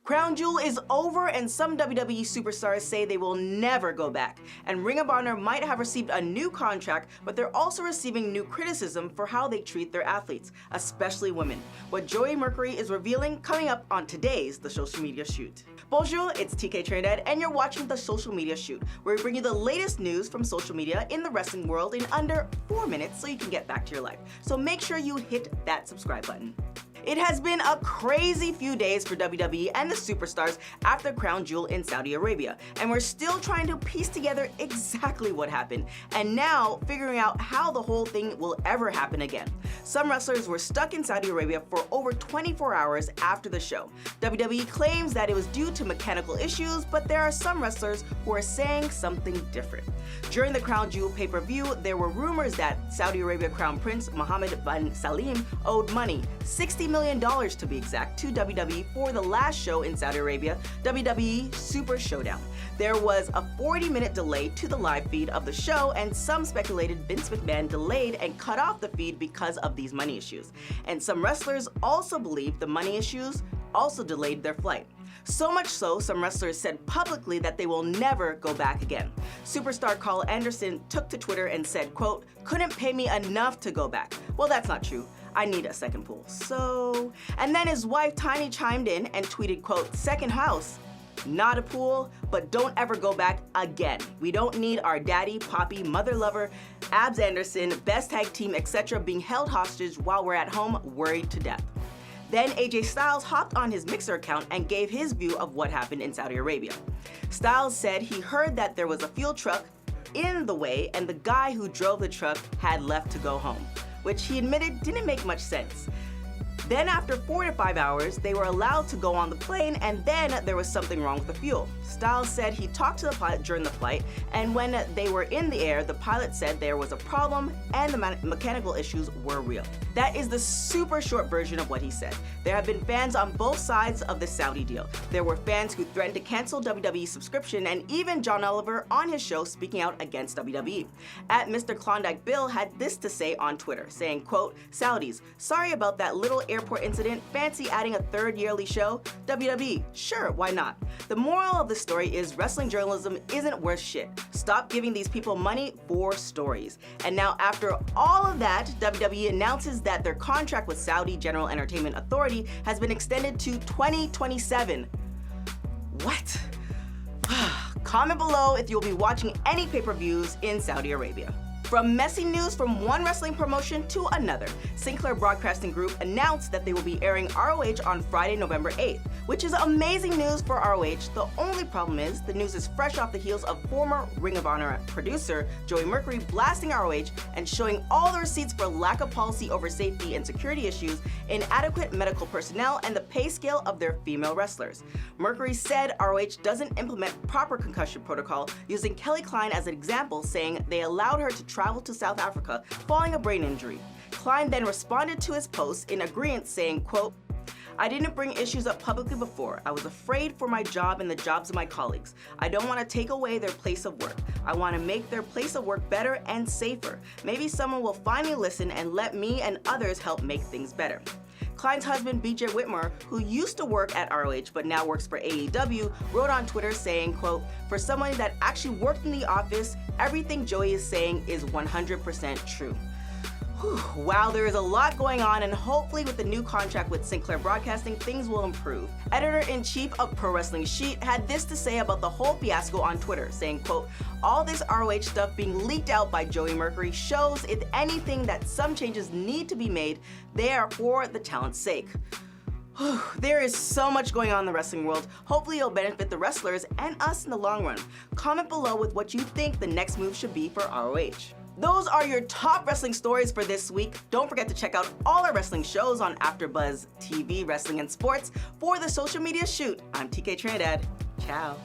Crown Jewel is over, and some WWE superstars say they will never go back. And Ring of Honor might have received a new contract, but they're also receiving new criticism for how they treat their athletes, especially women. What Joey Mercury is revealing coming up on today's The Social Media Shoot. Bonjour, it's TK Trinidad, and you're watching The Social Media Shoot, where we bring you the latest news from social media in the wrestling world in under 4 minutes so you can get back to your life. So make sure you hit that subscribe button. It has been a crazy few days for WWE and the superstars after Crown Jewel in Saudi Arabia, and we're still trying to piece together exactly what happened, and now figuring out how the whole thing will ever happen again. Some wrestlers were stuck in Saudi Arabia for over 24 hours after the show. WWE claims that it was due to mechanical issues, but there are some wrestlers who are saying something different. During the Crown Jewel pay-per-view, there were rumors that Saudi Arabia Crown Prince Mohammed bin Salim owed money, $60 million to be exact, to WWE for the last show in Saudi Arabia, WWE Super Showdown. There was a 40-minute delay to the live feed of the show, and some speculated Vince McMahon delayed and cut off the feed because of these money issues. And some wrestlers also believe the money issues also delayed their flight. So much so, some wrestlers said publicly that they will never go back again. Superstar Carl Anderson took to Twitter and said, quote, "Couldn't pay me enough to go back." Well, that's not true. I need a second pool. So, and then his wife Tiny chimed in and tweeted, quote, "Second house, not a pool, but don't ever go back again. We don't need our daddy, poppy, mother lover, Abs Anderson, best tag team, etc. being held hostage while we're at home worried to death." Then AJ Styles hopped on his Mixer account and gave his view of what happened in Saudi Arabia. Styles said he heard that there was a fuel truck in the way and the guy who drove the truck had left to go home, which he admitted didn't make much sense. Then after 4 to 5 hours, they were allowed to go on the plane, and then there was something wrong with the fuel. Styles said he talked to the pilot during the flight, and when they were in the air, the pilot said there was a problem and the mechanical issues were real. That is the super short version of what he said. There have been fans on both sides of the Saudi deal. There were fans who threatened to cancel WWE subscription, and even John Oliver on his show speaking out against WWE. At Mr. Klondike Bill had this to say on Twitter, saying, quote, "Saudis, sorry about that little airport incident, fancy adding a third yearly show? WWE, sure, why not? The moral of the story is wrestling journalism isn't worth shit. Stop giving these people money for stories." And now after all of that, WWE announces that their contract with Saudi General Entertainment Authority has been extended to 2027. What? Comment below if you'll be watching any pay-per-views in Saudi Arabia. From messy news from one wrestling promotion to another, Sinclair Broadcasting Group announced that they will be airing ROH on Friday, November 8th, which is amazing news for ROH. The only problem is the news is fresh off the heels of former Ring of Honor producer Joey Mercury blasting ROH and showing all the receipts for lack of policy over safety and security issues, inadequate medical personnel, and the pay scale of their female wrestlers. Mercury said ROH doesn't implement proper concussion protocol, using Kelly Klein as an example, saying they allowed her to travel to South Africa following a brain injury. Klein then responded to his post in agreement, saying, quote, "I didn't bring issues up publicly before. I was afraid for my job and the jobs of my colleagues. I don't want to take away their place of work. I want to make their place of work better and safer. Maybe someone will finally listen and let me and others help make things better." Klein's husband, BJ Whitmer, who used to work at ROH but now works for AEW, wrote on Twitter saying, quote, "For someone that actually worked in the office, everything Joey is saying is 100% true." Whew. Wow, there is a lot going on, and hopefully with the new contract with Sinclair Broadcasting, things will improve. Editor-in-chief of Pro Wrestling Sheet had this to say about the whole fiasco on Twitter, saying, quote, "All this ROH stuff being leaked out by Joey Mercury shows, if anything, that some changes need to be made. They are for the talent's sake." There is so much going on in the wrestling world. Hopefully it'll benefit the wrestlers and us in the long run. Comment below with what you think the next move should be for ROH. Those are your top wrestling stories for this week. Don't forget to check out all our wrestling shows on AfterBuzz TV, Wrestling and Sports. For The Social Media Shoot, I'm TK Trinidad. Ciao.